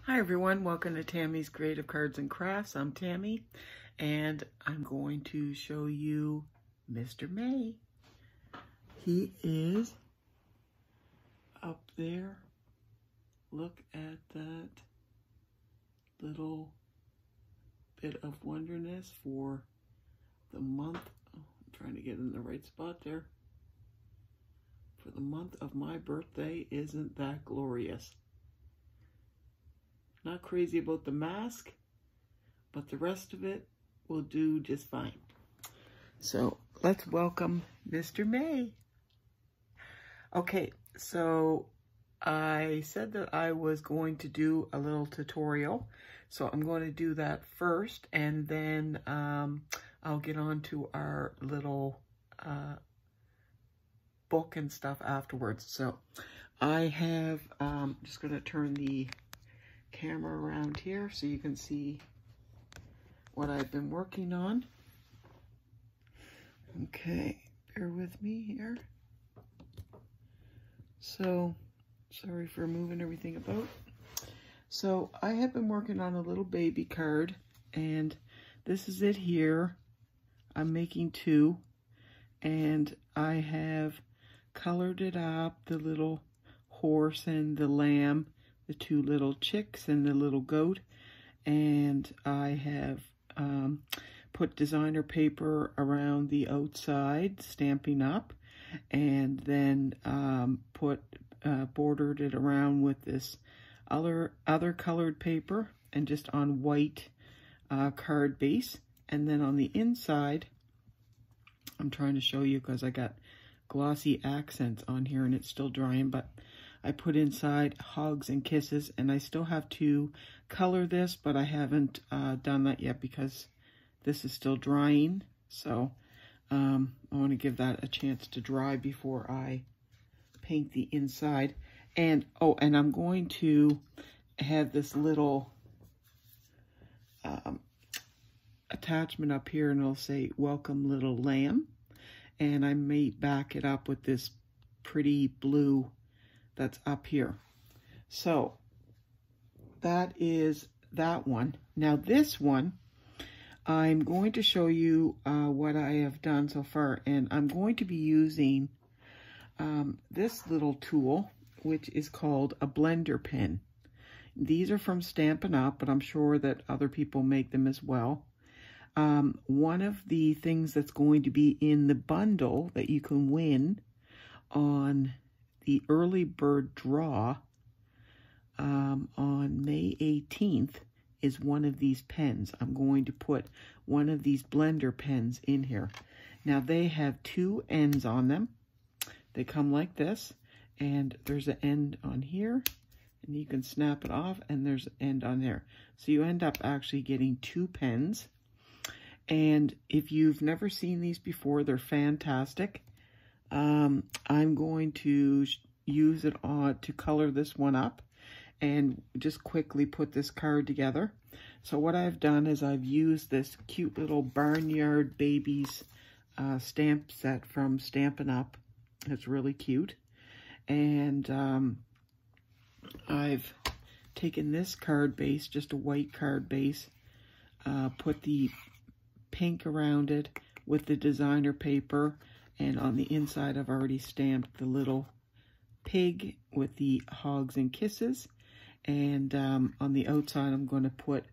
Hi everyone, welcome to Tammy's Creative Cards and Crafts. I'm Tammy and I'm going to show you Mr. May. He is up there. Look at that little bit of wonderness for the month. Oh, I'm trying to get in the right spot there. For the month of my birthday, isn't that glorious? Not crazy about the mask, but the rest of it will do just fine. So let's welcome Mr. May. Okay, so I said that I was going to do a little tutorial. So I'm going to do that first, and then I'll get on to our little book and stuff afterwards. So I have, just going to turn the camera around here so you can see what I've been working on. Okay, bear with me here. So, sorry for moving everything about. So, I have been working on a little baby card, and this is it here. I'm making two, and I have colored it up, the little horse and the lamb, the two little chicks and the little goat, and I have put designer paper around the outside, stamping up, and then bordered it around with this other colored paper and just on white card base. And then on the inside, I'm trying to show you because I got glossy accents on here and it's still drying, but I put inside hugs and kisses, and I still have to color this, but I haven't done that yet because this is still drying. So I want to give that a chance to dry before I paint the inside. And oh, and I'm going to have this little attachment up here, and it'll say "Welcome, Little Lamb." And I may back it up with this pretty blue that's up here. So that is that one. Now this one, I'm going to show you what I have done so far, and I'm going to be using this little tool, which is called a blender pen. These are from Stampin' Up, but I'm sure that other people make them as well. One of the things that's going to be in the bundle that you can win on the early bird draw on May 18th is one of these pens. I'm going to put one of these blender pens in here. Now they have two ends on them. They come like this, and there's an end on here, and you can snap it off, and there's an end on there. So you end up actually getting two pens. And if you've never seen these before, they're fantastic. I'm going to use it to color this one up and just quickly put this card together. So what I've done is I've used this cute little Barnyard Babies stamp set from Stampin' Up. It's really cute. And I've taken this card base, just a white card base, put the pink around it with the designer paper, and on the inside I've already stamped the little pig with the hugs and kisses, and on the outside I'm going to put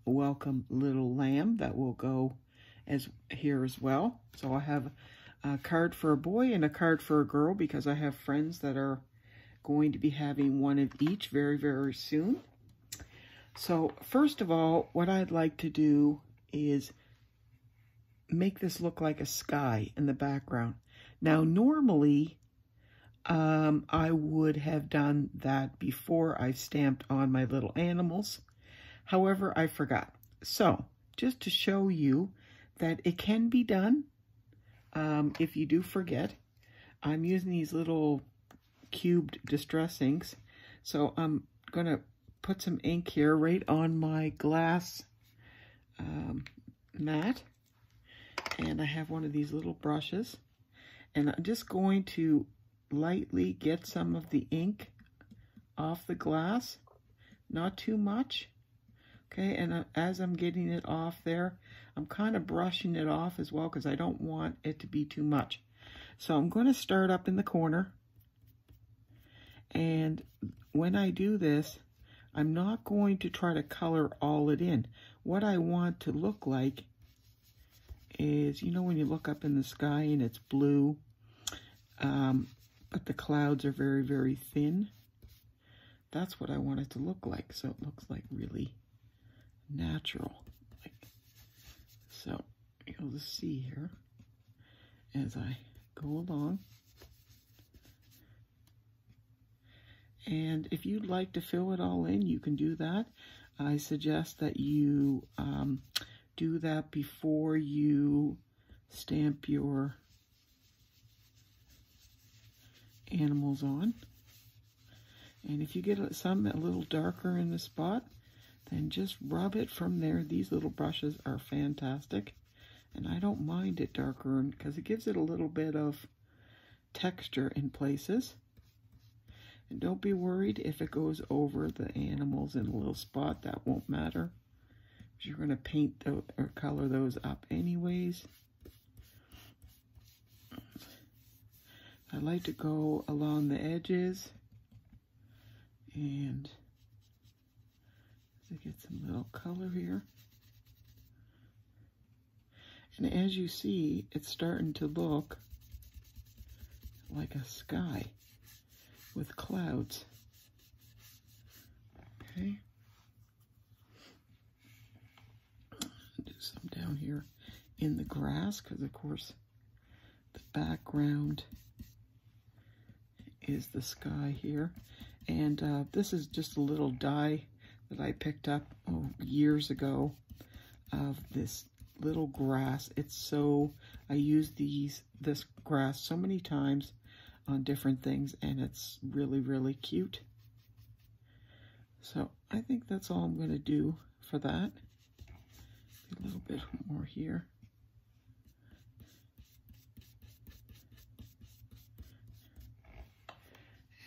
Welcome, Little Lamb. That will go as here as well. So I have a card for a boy and a card for a girl because I have friends that are going to be having one of each very, very soon. So first of all, what I'd like to do is make this look like a sky in the background. Now, normally, I would have done that before I stamped on my little animals. However, I forgot. So, just to show you that it can be done, if you do forget, I'm using these little cubed distress inks. So, I'm going to put some ink here right on my glass mat. And I have one of these little brushes, and I'm just going to lightly get some of the ink off the glass not too much. Okay, and as I'm getting it off there, I'm kind of brushing it off as well because I don't want it to be too much. So I'm going to start up in the corner. And when I do this, I'm not going to try to color all it in. What I want to look like is, you know, when you look up in the sky and it's blue, but the clouds are very, very thin. That's what I want it to look like. So it looks like really natural. So you'll just see here as I go along. And if you'd like to fill it all in, you can do that. I suggest that you do that before you stamp your animals on. And if you get some a little darker in the spot, then just rub it from there. These little brushes are fantastic. And I don't mind it darker because it gives it a little bit of texture in places. And don't be worried if it goes over the animals in a little spot. That won't matter. You're going to paint or color those up anyways. I like to go along the edges and to get some little color here. And as you see, it's starting to look like a sky with clouds. Okay. Do some down here in the grass because, of course, the background is the sky here. And this is just a little die that I picked up years ago of this little grass. It's so, I use this grass so many times on different things, and it's really, really cute. So I think that's all I'm going to do for that. A little bit more here.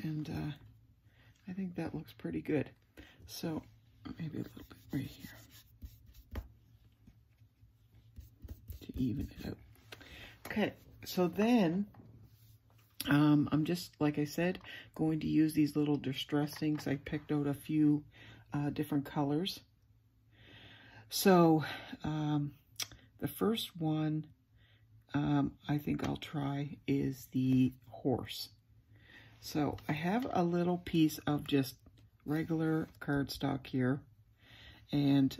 And I think that looks pretty good. So maybe a little bit right here to even it out. Okay, so then I'm just, like I said, going to use these little distress inks. I picked out a few different colors. So the first one I think I'll try is the horse. So I have a little piece of just regular cardstock here, and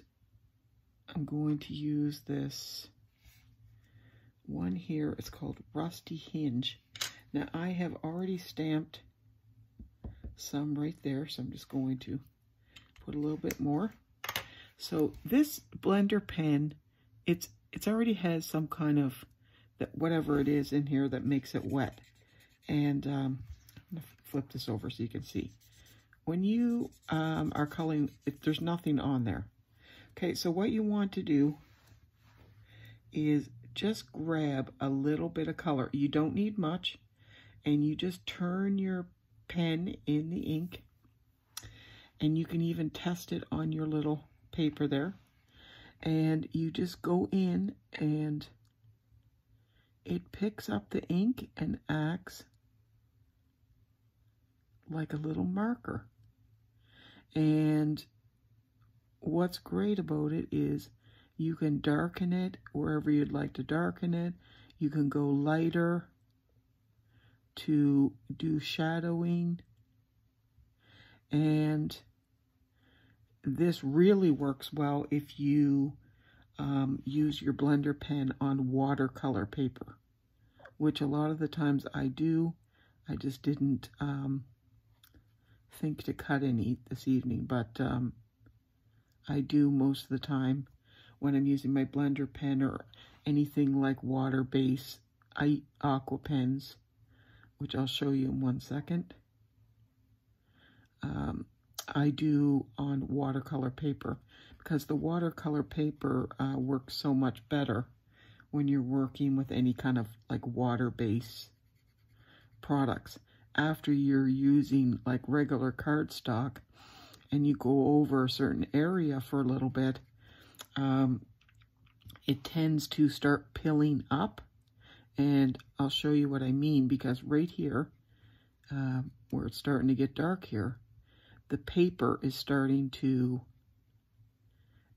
I'm going to use this one here. It's called Rusty Hinge. Now I have already stamped some right there, so I'm just going to put a little bit more. So this blender pen, it's already has some kind of whatever it is in here that makes it wet. And I'm going to flip this over so you can see. When you are coloring, there's nothing on there. Okay, so what you want to do is just grab a little bit of color. You don't need much, and you just turn your pen in the ink, and you can even test it on your little paper there, and you just go in and it picks up the ink and acts like a little marker. And what's great about it is you can darken it wherever you'd like to darken it. You can go lighter to do shadowing, and this really works well if you use your blender pen on watercolor paper, which a lot of the times I do. I just didn't think to cut any this evening, but I do most of the time when I'm using my blender pen or anything like water-based aqua pens, which I'll show you in 1 second. I do on watercolor paper because the watercolor paper works so much better when you're working with any kind of like water-based products. After you're using like regular cardstock and you go over a certain area for a little bit, it tends to start pilling up. And I'll show you what I mean, because right here, where it's starting to get dark here, the paper is starting to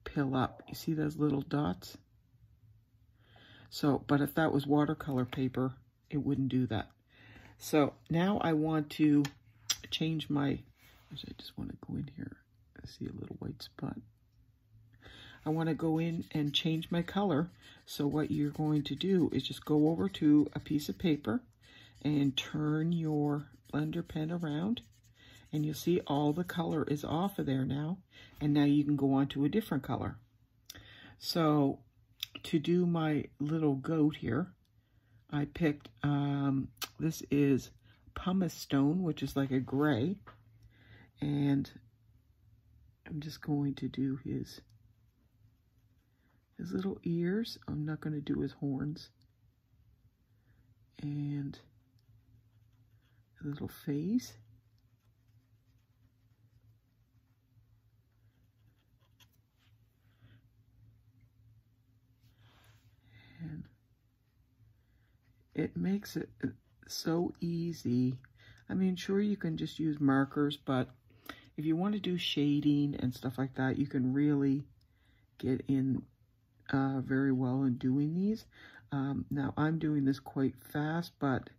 pill up. You see those little dots? So, but if that was watercolor paper, it wouldn't do that. So now I want to change my, I just want to go in here. I see a little white spot. I want to go in and change my color. So what you're going to do is just go over to a piece of paper and turn your blender pen around, and you'll see all the color is off of there now. And now you can go on to a different color. So to do my little goat here, I picked, this is pumice stone, which is like a gray. And I'm just going to do his little ears. I'm not going to do his horns. And a little face. And it makes it so easy. I mean, sure, you can just use markers, but if you want to do shading and stuff like that, you can really get in very well in doing these. Now, I'm doing this quite fast, but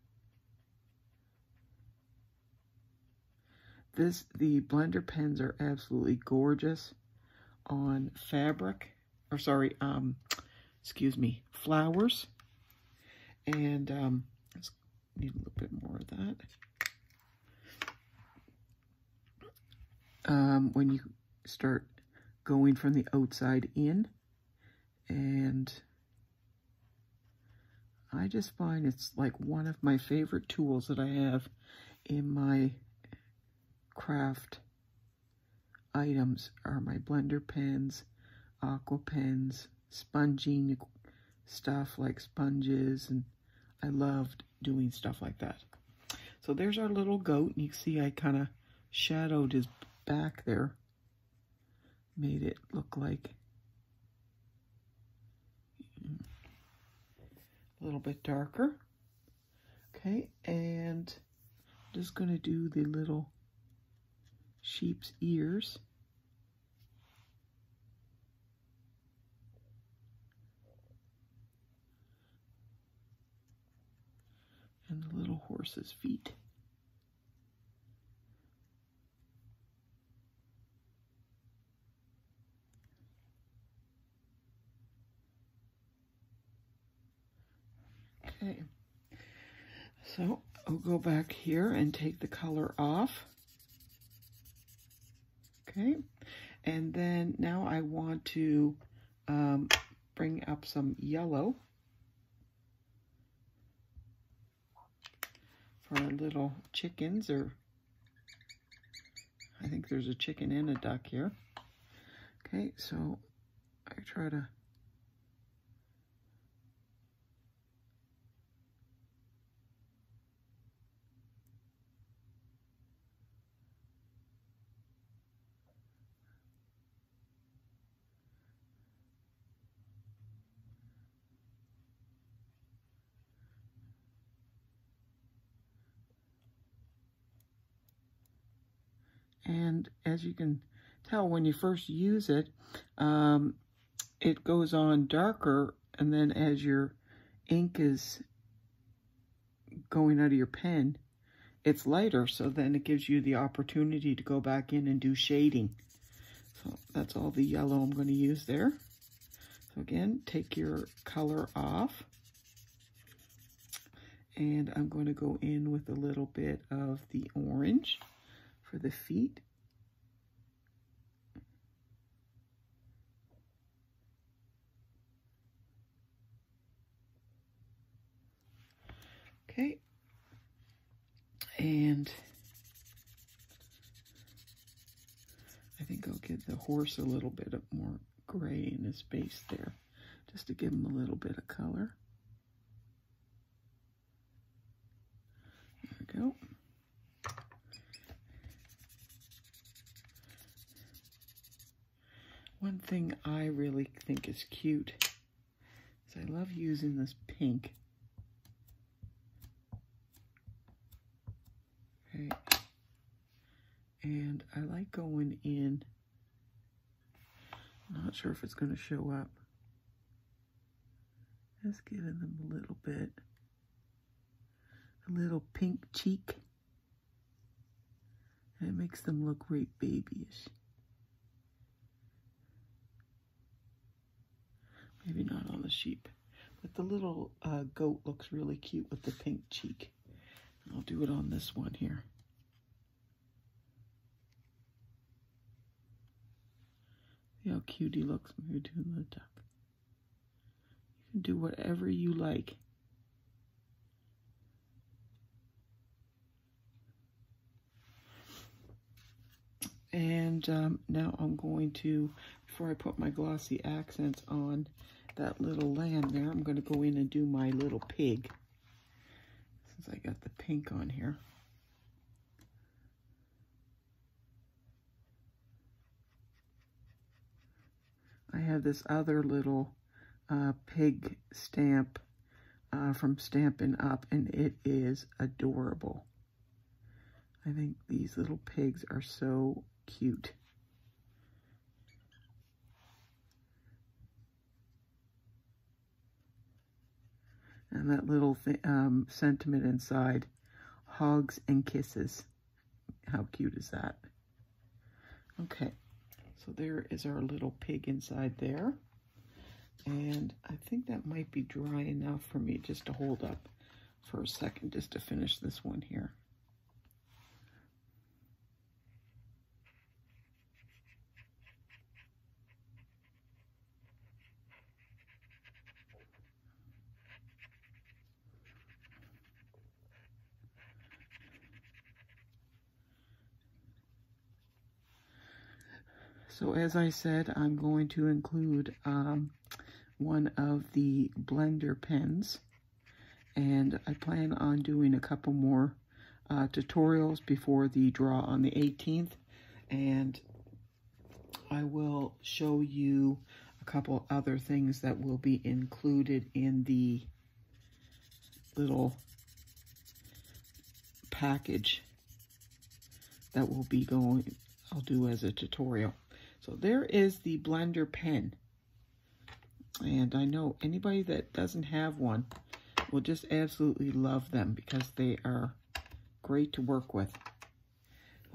the blender pens are absolutely gorgeous on fabric, or sorry, excuse me, flowers. And let's need a little bit more of that. When you start going from the outside in, and I just find it's like one of my favorite tools that I have in my craft items are my blender pens, aqua pens, sponging stuff like sponges, and I loved doing stuff like that. So there's our little goat, and you see I kind of shadowed his back there, made it look like a little bit darker. Okay, and I'm just going to do the little sheep's ears. And the little horse's feet. Okay, so I'll go back here and take the color off. Okay, and then now I want to bring up some yellow for our little chickens, or I think there's a chicken and a duck here. Okay, so I try to and as you can tell, when you first use it, it goes on darker, and then as your ink is going out of your pen, it's lighter, so then it gives you the opportunity to go back in and do shading. So that's all the yellow I'm going to use there. So again, take your color off, and I'm going to go in with a little bit of the orange for the feet. Okay, and I think I'll give the horse a little bit of more gray in his base there, just to give him a little bit of color. There we go. One thing I really think is cute is I love using this pink. Okay. And I like going in, I'm not sure if it's going to show up, just giving them a little pink cheek. And it makes them look great babyish. Maybe not on the sheep, but the little goat looks really cute with the pink cheek. I'll do it on this one here. See how cute he looks when you're doing the duck. You can do whatever you like. And now I'm going to, before I put my glossy accents on that little lamb there, I'm going to go in and do my little pig. Since I got the pink on here. I have this other little pig stamp from Stampin' Up, and it is adorable. I think these little pigs are so cute. And that little sentiment inside, hugs and kisses. How cute is that? Okay, so there is our little pig inside there. And I think that might be dry enough for me just to hold up for a second, just to finish this one here. So as I said, I'm going to include one of the blender pens, and I plan on doing a couple more tutorials before the draw on the 18th, and I will show you a couple other things that will be included in the little package that will be going, I'll do as a tutorial. So there is the blender pen, and I know anybody that doesn't have one will just absolutely love them because they are great to work with.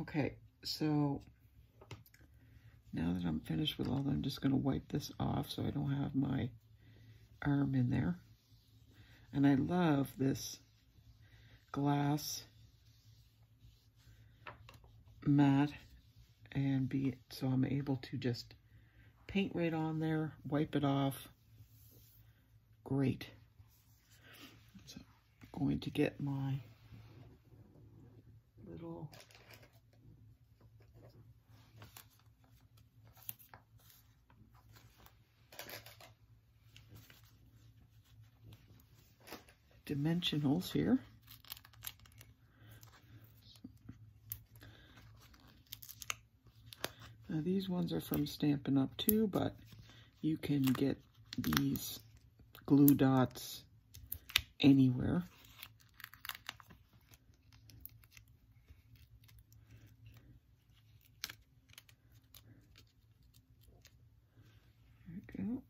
Okay, so now that I'm finished with all that, I'm just going to wipe this off so I don't have my arm in there. And I love this glass mat, and so I'm able to just paint right on there, wipe it off. Great. So I'm going to get my little dimensionals here. Now these ones are from Stampin' Up! Too, but you can get these glue dots anywhere. There we go.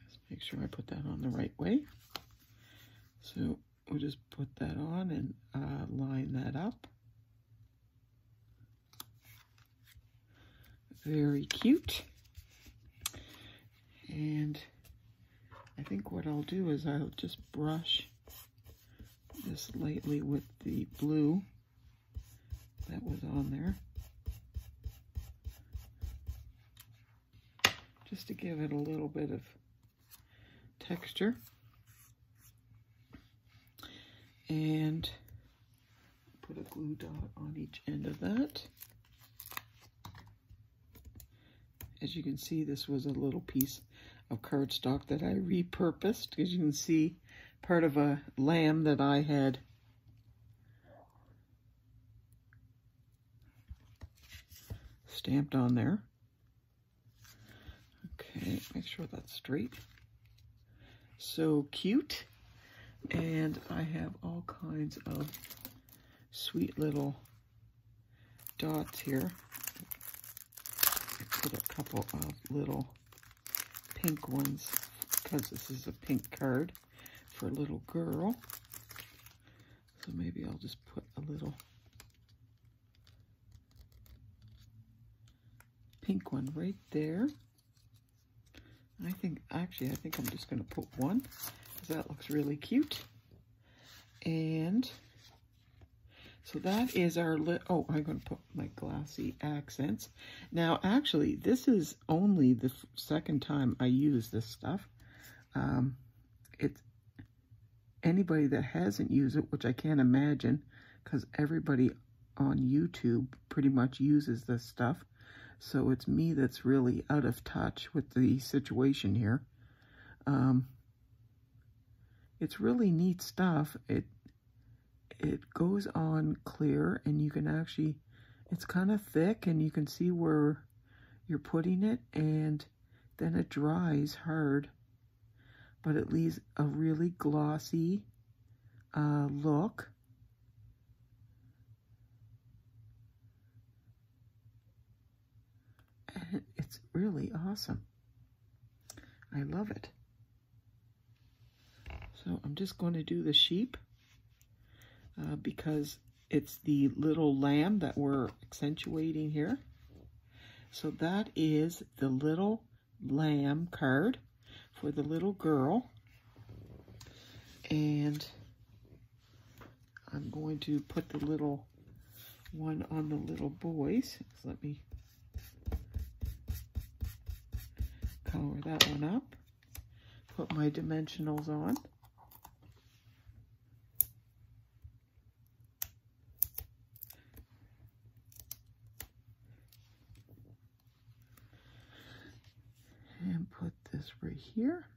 Just make sure I put that on the right way. So we'll just put that on and line that up. Very cute. And I think what I'll do is I'll just brush this lightly with the blue that was on there, just to give it a little bit of texture. And put a glue dot on each end of that. As you can see, this was a little piece of cardstock that I repurposed. As you can see, part of a lamb that I had stamped on there. Okay, make sure that's straight. So cute. And I have all kinds of sweet little dots here. I put a couple of little pink ones because this is a pink card for a little girl. So maybe I'll just put a little pink one right there. I think I'm just going to put one because that looks really cute. And so that is our oh, I'm going to put my glassy accents. Now, actually, this is only the second time I use this stuff. It's anybody that hasn't used it, which I can't imagine, because everybody on YouTube pretty much uses this stuff. So it's me that's really out of touch with the situation here. It's really neat stuff. It goes on clear, and you can actually, it's kind of thick, and you can see where you're putting it, and then it dries hard, but it leaves a really glossy look. And it's really awesome. I love it. So I'm just going to do the sheep because it's the little lamb that we're accentuating here. So that is the little lamb card for the little girl. And I'm going to put the little one on the little boys. So let me color that one up. Put my dimensionals on. And put this right here.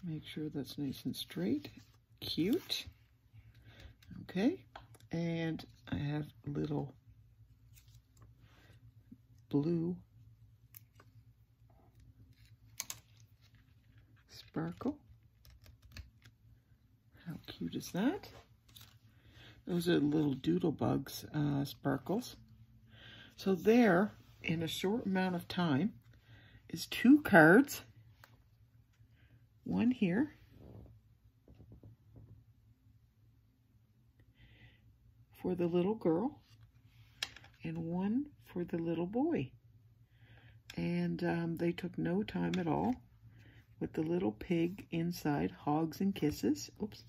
Make sure that's nice and straight. Cute. Okay. And I have a little blue sparkle. How cute is that? Those are little Doodlebugs sparkles. So there, in a short amount of time, is 2 cards. One here. For the little girl. And one for the little boy. And they took no time at all. With the little pig inside, Hogs and Kisses. Oops.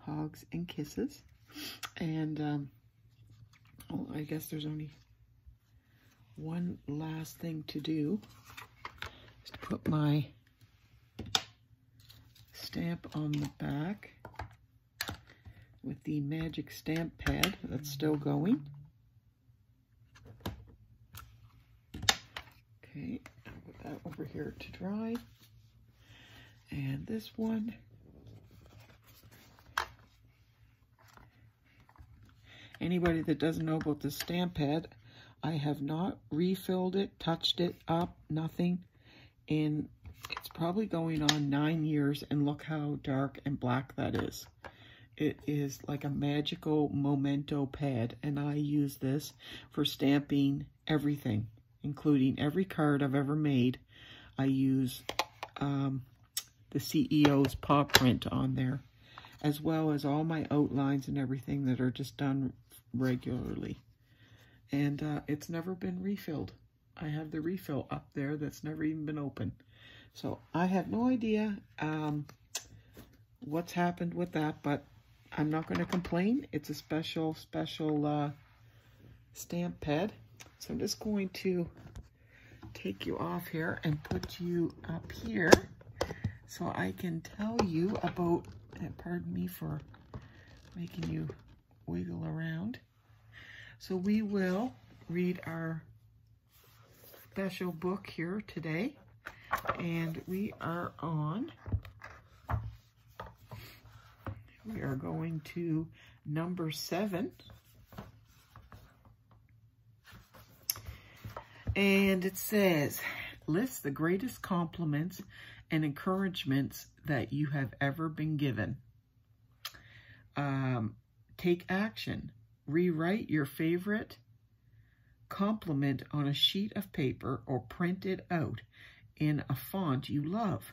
Hogs and Kisses. And oh, I guess there's only one last thing to do. Is to put my stamp on the back with the magic stamp pad that's still going. Okay, I'll put that over here to dry. And this one. Anybody that doesn't know about the stamp pad, I have not refilled it, touched it up, nothing. And it's probably going on 9 years, and look how dark and black that is. It is like a magical memento pad, and I use this for stamping everything, including every card I've ever made. I use the CEO's paw print on there, as well as all my outlines and everything that are just done regularly. And it's never been refilled. I have the refill up there that's never even been opened. So I have no idea what's happened with that, but I'm not going to complain. It's a special stamp pad. So I'm just going to take you off here and put you up here so I can tell you about, and pardon me for making you wiggle around. So we will read our special book here today, and we are going to number 7. And it says, list the greatest compliments and encouragements that you have ever been given. Take action. Rewrite your favorite compliment on a sheet of paper or print it out in a font you love.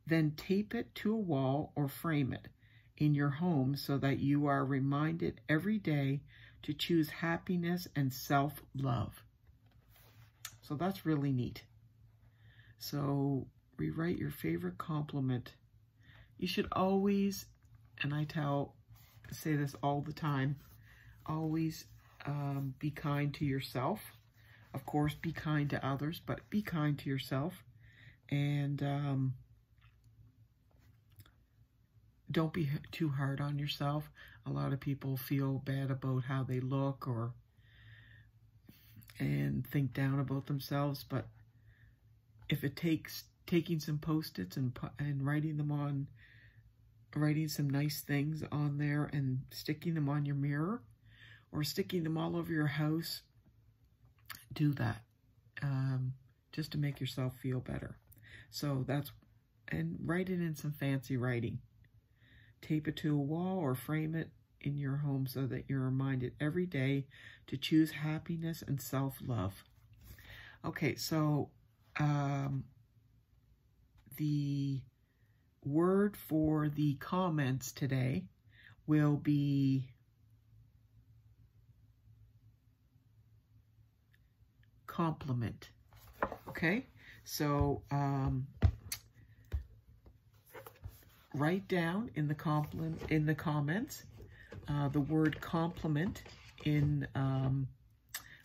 Then tape it to a wall or frame it in your home so that you are reminded every day to choose happiness and self-love. So that's really neat. So rewrite your favorite compliment. You should always, and I say this all the time, always be kind to yourself. Of course, be kind to others, but be kind to yourself. And don't be too hard on yourself. A lot of people feel bad about how they look and think down about themselves. But if it takes taking some Post-its and writing some nice things on there and sticking them on your mirror or sticking them all over your house, do that just to make yourself feel better. So and write it in some fancy writing. Tape it to a wall or frame it in your home so that you're reminded every day to choose happiness and self-love. Okay, so the word for the comments today will be compliment. Okay, so write down in the comments the word compliment in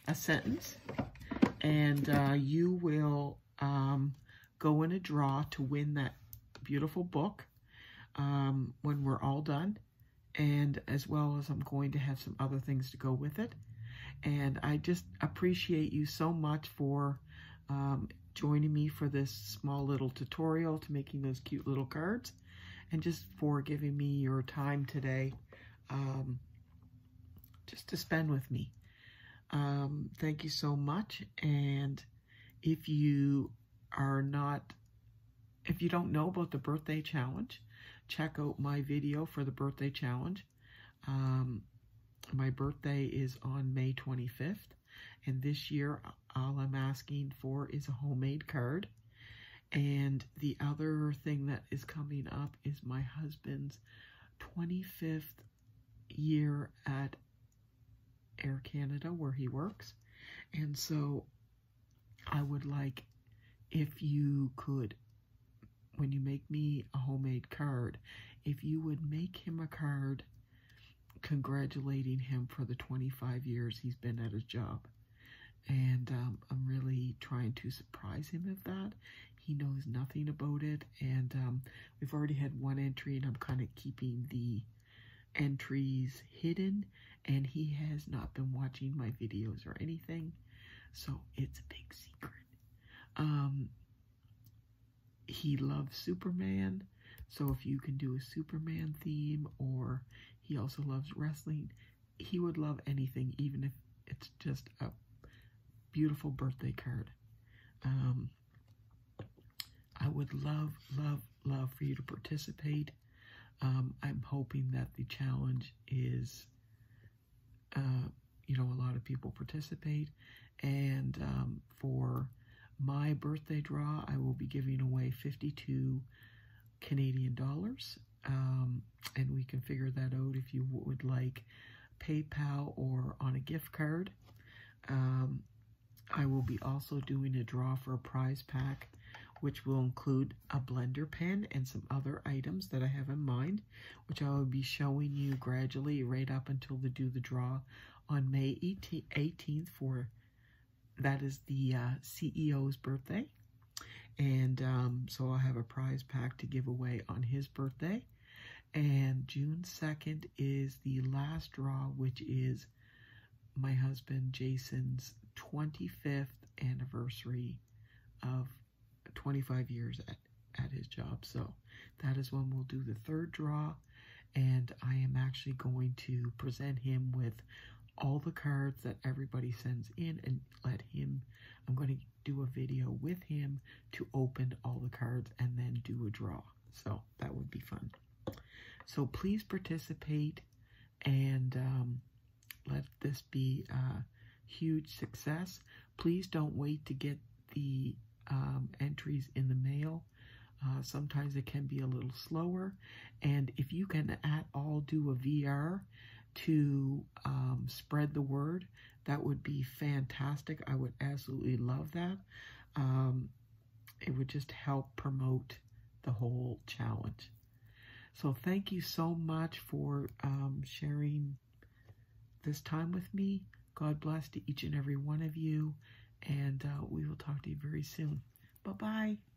a sentence, and you will go in a draw to win that beautiful book when we're all done, and as well as I'm going to have some other things to go with it. And I just appreciate you so much for joining me for this small little tutorial to making those cute little cards, and just for giving me your time today just to spend with me. Thank you so much. And if you don't know about the birthday challenge, check out my video for the birthday challenge. My birthday is on May 25th, and this year all I'm asking for is a homemade card. And the other thing that is coming up is my husband's 25th year at Air Canada, where he works. And so I would like, if you could, when you make me a homemade card, if you would make him a card congratulating him for the 25 years he's been at his job. And I'm really trying to surprise him with that. He knows nothing about it, and we've already had one entry, and I'm kind of keeping the entries hidden, and he has not been watching my videos or anything, so it's a big secret. He loves Superman, so if you can do a Superman theme, or he also loves wrestling, he would love anything, even if it's just a beautiful birthday card. I would love, love, love for you to participate. I'm hoping that the challenge is, a lot of people participate. And for my birthday draw, I will be giving away 52 Canadian dollars. And we can figure that out if you would like PayPal or on a gift card. I will be also doing a draw for a prize pack, which will include a blender pen and some other items that I have in mind, which I will be showing you gradually right up until we do the draw on May 18th for, that is the CEO's birthday. And so I'll have a prize pack to give away on his birthday. And June 2nd is the last draw, which is my husband Jason's 25th anniversary of 25 years at his job. So that is when we'll do the third draw, and I am actually going to present him with all the cards that everybody sends in and let him, I'm going to do a video with him to open all the cards and then do a draw. So that would be fun. So please participate and let this be a huge success. Please don't wait to get the entries in the mail. Sometimes it can be a little slower. And if you can at all do a VR to spread the word, that would be fantastic. I would absolutely love that. It would just help promote the whole challenge. So thank you so much for sharing this time with me. God bless to each and every one of you, and we will talk to you very soon. Bye-bye.